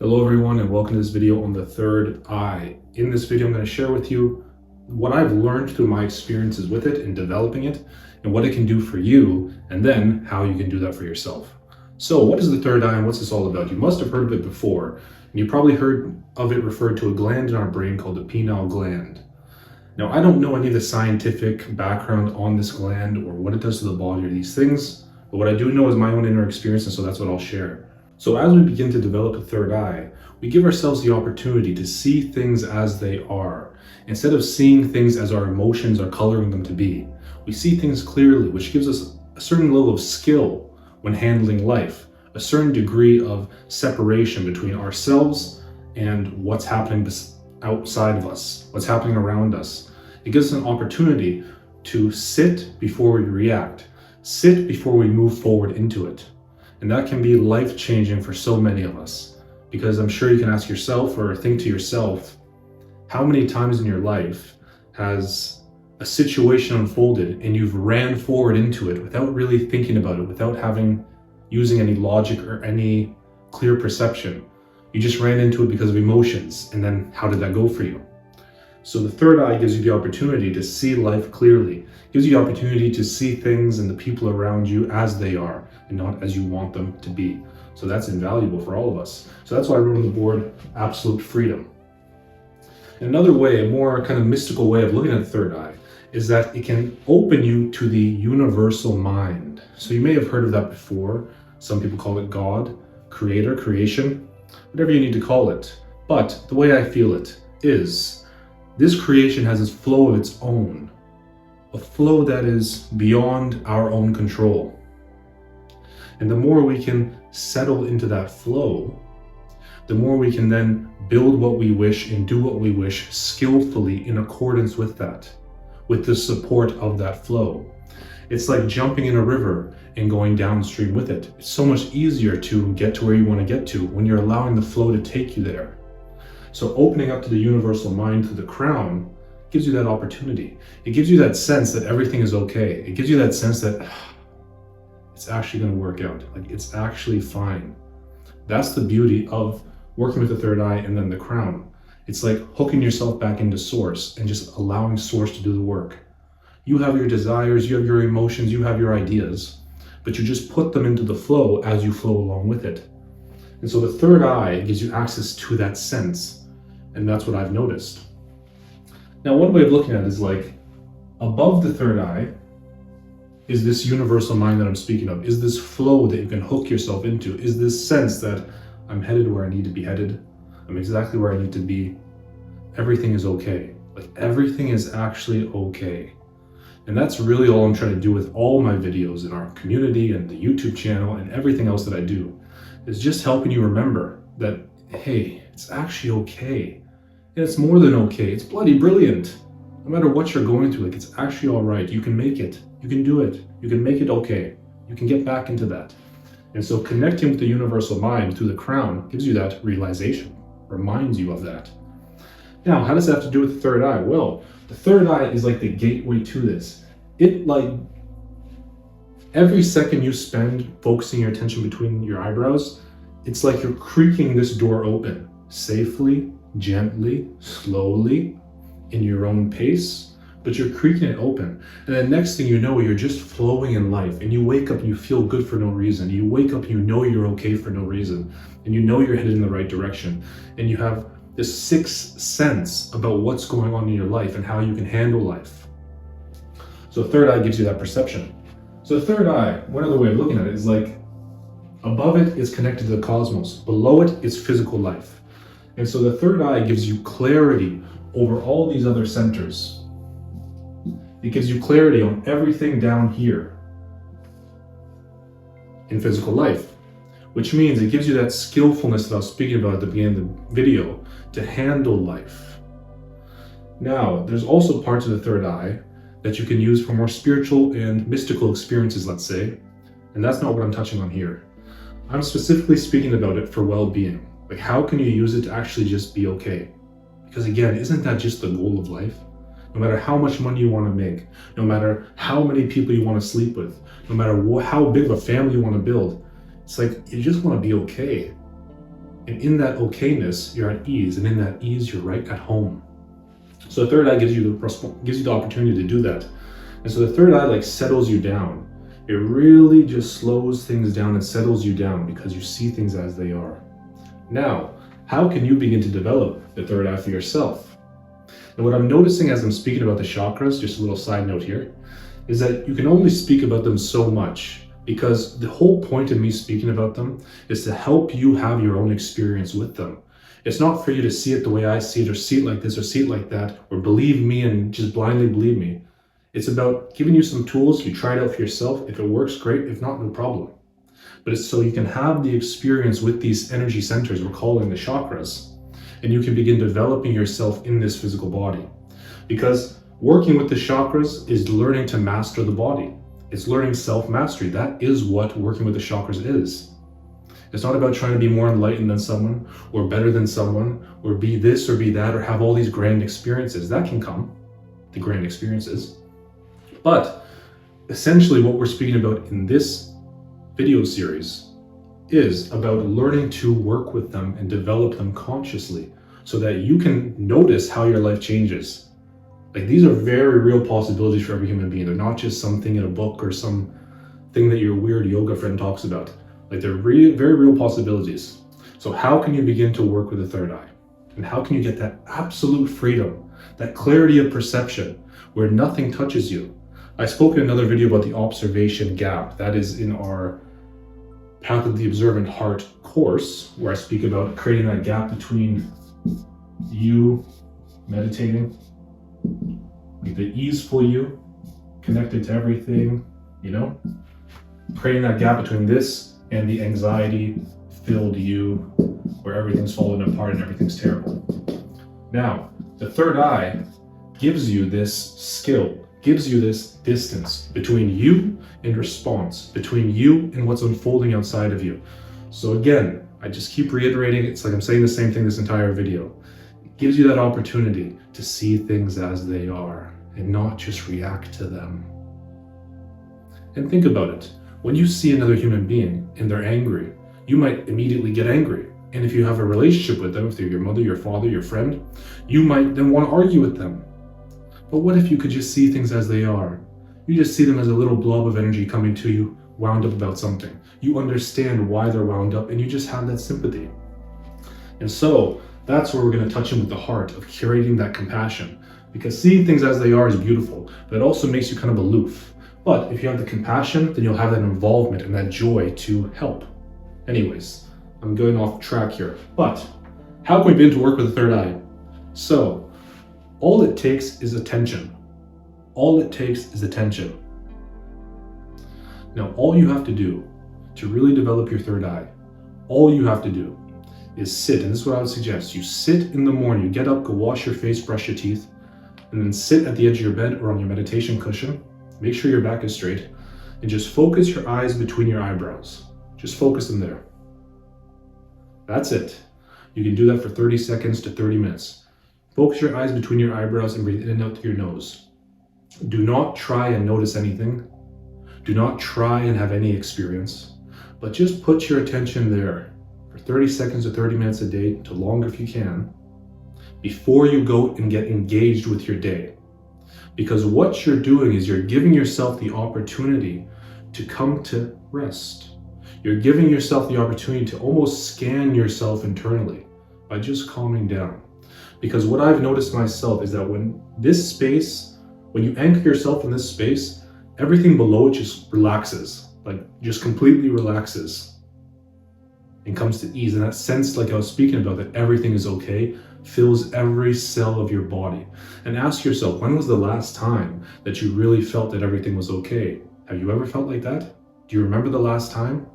Hello everyone and welcome to this video on the third eye. In this video I'm going to share with you what I've learned through my experiences with it and developing it and what it can do for you and then how you can do that for yourself. So what is the third eye and what's this all about? You must have heard of it before and you probably heard of it referred to a gland in our brain called the pineal gland. Now I don't know any of the scientific background on this gland or what it does to the body or these things, but what I do know is my own inner experience, and so that's what I'll share. So as we begin to develop a third eye, we give ourselves the opportunity to see things as they are. Instead of seeing things as our emotions are coloring them to be, we see things clearly, which gives us a certain level of skill when handling life, a certain degree of separation between ourselves and what's happening outside of us, what's happening around us. It gives us an opportunity to sit before we react, sit before we move forward into it. And that can be life-changing for so many of us, because I'm sure you can ask yourself or think to yourself, how many times in your life has a situation unfolded and you've ran forward into it without really thinking about it, without using any logic or any clear perception? You just ran into it because of emotions, and then how did that go for you? So the third eye gives you the opportunity to see life clearly, gives you the opportunity to see things and the people around you as they are and not as you want them to be. So that's invaluable for all of us. So that's why I wrote on the board, absolute freedom. And another way, a more kind of mystical way of looking at the third eye, is that it can open you to the universal mind. So you may have heard of that before. Some people call it God, creator, creation, whatever you need to call it. But the way I feel it is, this creation has its flow of its own, a flow that is beyond our own control. And the more we can settle into that flow, the more we can then build what we wish and do what we wish skillfully in accordance with that, with the support of that flow. It's like jumping in a river and going downstream with it. It's so much easier to get to where you want to get to when you're allowing the flow to take you there. So opening up to the universal mind through the crown gives you that opportunity. It gives you that sense that everything is okay. It gives you that sense that it's actually going to work out. Like, it's actually fine. That's the beauty of working with the third eye and then the crown. It's like hooking yourself back into source and just allowing source to do the work. You have your desires, you have your emotions, you have your ideas, but you just put them into the flow as you flow along with it. And so the third eye gives you access to that sense. And that's what I've noticed. Now, one way of looking at it is like, above the third eye is this universal mind that I'm speaking of, is this flow that you can hook yourself into, is this sense that I'm headed where I need to be headed, I'm exactly where I need to be, everything is okay. Like, everything is actually okay. And that's really all I'm trying to do with all my videos in our community and the YouTube channel and everything else that I do, is just helping you remember that, hey, it's actually okay. And it's more than okay, it's bloody brilliant. No matter what you're going through, like, it's actually all right. You can make it, you can do it, you can make it okay. You can get back into that. And so connecting with the universal mind through the crown gives you that realization, reminds you of that. Now, how does that have to do with the third eye? Well, the third eye is like the gateway to this. It, like, every second you spend focusing your attention between your eyebrows, it's like you're creaking this door open, safely, gently, slowly, in your own pace, but you're creaking it open. And then next thing you know, you're just flowing in life, and you wake up and you feel good for no reason. You wake up and you know you're okay for no reason, and you know you're headed in the right direction, and you have this sixth sense about what's going on in your life and how you can handle life. So the third eye gives you that perception. So the third eye, one other way of looking at it is like, above it is connected to the cosmos. Below it is physical life. And so the third eye gives you clarity over all these other centers. It gives you clarity on everything down here in physical life, which means it gives you that skillfulness that I was speaking about at the beginning of the video to handle life. Now, there's also parts of the third eye that you can use for more spiritual and mystical experiences, let's say, and that's not what I'm touching on here. I'm specifically speaking about it for well-being. Like, how can you use it to actually just be okay? Because again, isn't that just the goal of life? No matter how much money you want to make, no matter how many people you want to sleep with, no matter how big of a family you want to build, it's like, you just want to be okay. And in that okayness, you're at ease. And in that ease, you're right at home. So the third eye gives you the opportunity to do that. And so the third eye like settles you down. It really just slows things down and settles you down because you see things as they are. Now, how can you begin to develop the third eye for yourself? And what I'm noticing as I'm speaking about the chakras, just a little side note here, is that you can only speak about them so much, because the whole point of me speaking about them is to help you have your own experience with them. It's not for you to see it the way I see it, or see it like this, or see it like that, or believe me and just blindly believe me. It's about giving you some tools. You try it out for yourself. If it works, great. If not, no problem. But it's so you can have the experience with these energy centers we're calling the chakras, and you can begin developing yourself in this physical body. Because working with the chakras is learning to master the body. It's learning self-mastery. That is what working with the chakras is. It's not about trying to be more enlightened than someone, or better than someone, or be this or be that, or have all these grand experiences. That can come, the grand experiences. But essentially what we're speaking about in this video series is about learning to work with them and develop them consciously so that you can notice how your life changes. Like, these are very real possibilities for every human being. They're not just something in a book or some thing that your weird yoga friend talks about. Like, they're very real possibilities. So how can you begin to work with the third eye? And how can you get that absolute freedom, that clarity of perception where nothing touches you? I spoke in another video about the observation gap. That is in our Path of the Observant Heart course, where I speak about creating that gap between you meditating, like the easeful you, connected to everything, creating that gap between this and the anxiety-filled you, where everything's falling apart and everything's terrible. Now, the third eye gives you this skill, gives you this distance between you and response, between you and what's unfolding outside of you. So again, I just keep reiterating, it's like I'm saying the same thing this entire video. It gives you that opportunity to see things as they are and not just react to them. And think about it. When you see another human being and they're angry, you might immediately get angry. And if you have a relationship with them, if they're your mother, your father, your friend, you might then want to argue with them. But what if you could just see things as they are? You just see them as a little blob of energy coming to you, wound up about something. You understand why they're wound up, and you just have that sympathy. And so that's where we're going to touch in with the heart of curating that compassion. Because seeing things as they are is beautiful, but it also makes you kind of aloof. But if you have the compassion, then you'll have that involvement and that joy to help. Anyways, I'm going off track here. But how can we begin to work with the third eye? So, all it takes is attention. All it takes is attention. Now, all you have to do to really develop your third eye, all you have to do is sit. And this is what I would suggest. You sit in the morning, you get up, go wash your face, brush your teeth, and then sit at the edge of your bed or on your meditation cushion. Make sure your back is straight, and just focus your eyes between your eyebrows. Just focus them there. That's it. You can do that for 30 seconds to 30 minutes. Focus your eyes between your eyebrows and breathe in and out through your nose. Do not try and notice anything. Do not try and have any experience, but just put your attention there for 30 seconds or 30 minutes a day, to longer if you can, before you go and get engaged with your day. Because what you're doing is you're giving yourself the opportunity to come to rest. You're giving yourself the opportunity to almost scan yourself internally by just calming down. Because what I've noticed myself is that when you anchor yourself in this space, everything below it just relaxes, like just completely relaxes and comes to ease. And that sense, like I was speaking about, that everything is okay, fills every cell of your body. And ask yourself, when was the last time that you really felt that everything was okay? Have you ever felt like that? Do you remember the last time?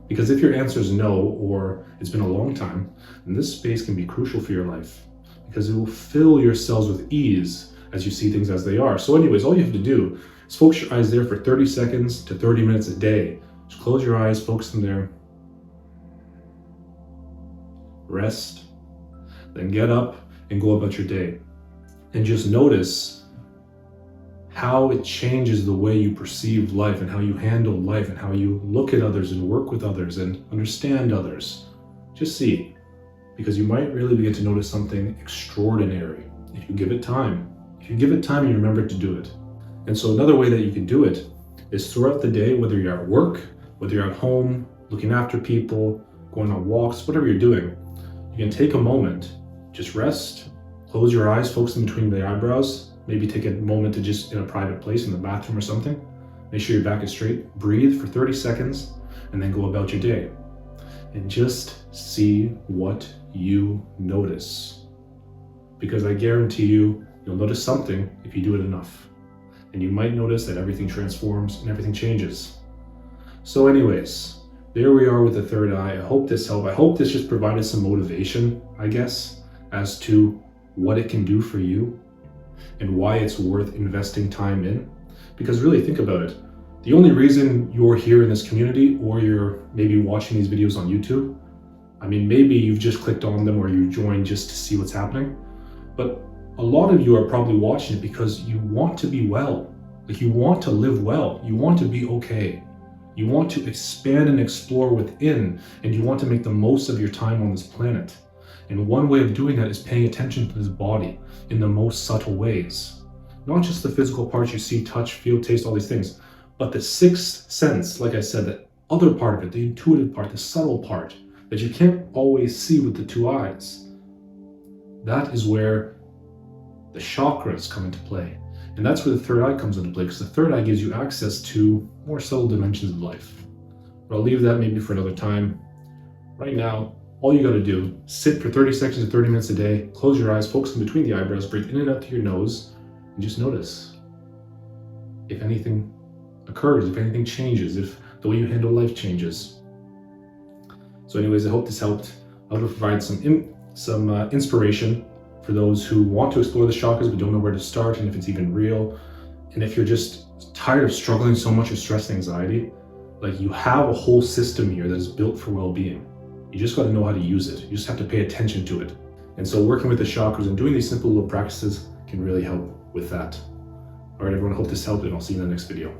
Because if your answer is no, or it's been a long time, then this space can be crucial for your life, because it will fill your cells with ease as you see things as they are. So anyways, all you have to do is focus your eyes there for 30 seconds to 30 minutes a day. Just close your eyes, focus them there. Rest, then get up and go about your day. And just notice how it changes the way you perceive life and how you handle life and how you look at others and work with others and understand others. Just see. because you might really begin to notice something extraordinary if you give it time. If you give it time and you remember to do it. And so another way that you can do it is throughout the day, whether you're at work, whether you're at home, looking after people, going on walks, whatever you're doing, you can take a moment, just rest, close your eyes, focus in between the eyebrows, maybe take a moment to just in a private place in the bathroom or something. Make sure your back is straight, breathe for 30 seconds, and then go about your day. And just see what you notice. Because I guarantee you, you'll notice something if you do it enough. And you might notice that everything transforms and everything changes. So anyways, there we are with the third eye. I hope this helped. I hope this just provided some motivation, I guess, as to what it can do for you and why it's worth investing time in. Because really think about it. The only reason you're here in this community, or you're maybe watching these videos on YouTube, I mean, maybe you've just clicked on them or you joined just to see what's happening, but a lot of you are probably watching it because you want to be well. Like, you want to live well. You want to be okay. You want to expand and explore within, and you want to make the most of your time on this planet. And one way of doing that is paying attention to this body in the most subtle ways. Not just the physical parts you see, touch, feel, taste, all these things, but the sixth sense, like I said, that other part of it, the intuitive part, the subtle part that you can't always see with the two eyes. That is where the chakras come into play. And that's where the third eye comes into play, because the third eye gives you access to more subtle dimensions of life. But I'll leave that maybe for another time. Right now, all you got to do, sit for 30 seconds to 30 minutes a day, close your eyes, focus in between the eyebrows, breathe in and out through your nose, and just notice if anything occurs, if anything changes, if the way you handle life changes. So anyways, I hope this helped. I hope to provide some inspiration for those who want to explore the chakras but don't know where to start, and if it's even real. And if you're just tired of struggling so much with stress and anxiety, like, you have a whole system here that is built for well-being. You just got to know how to use it. You just have to pay attention to it. And so working with the chakras and doing these simple little practices can really help with that. All right, everyone, I hope this helped, and I'll see you in the next video.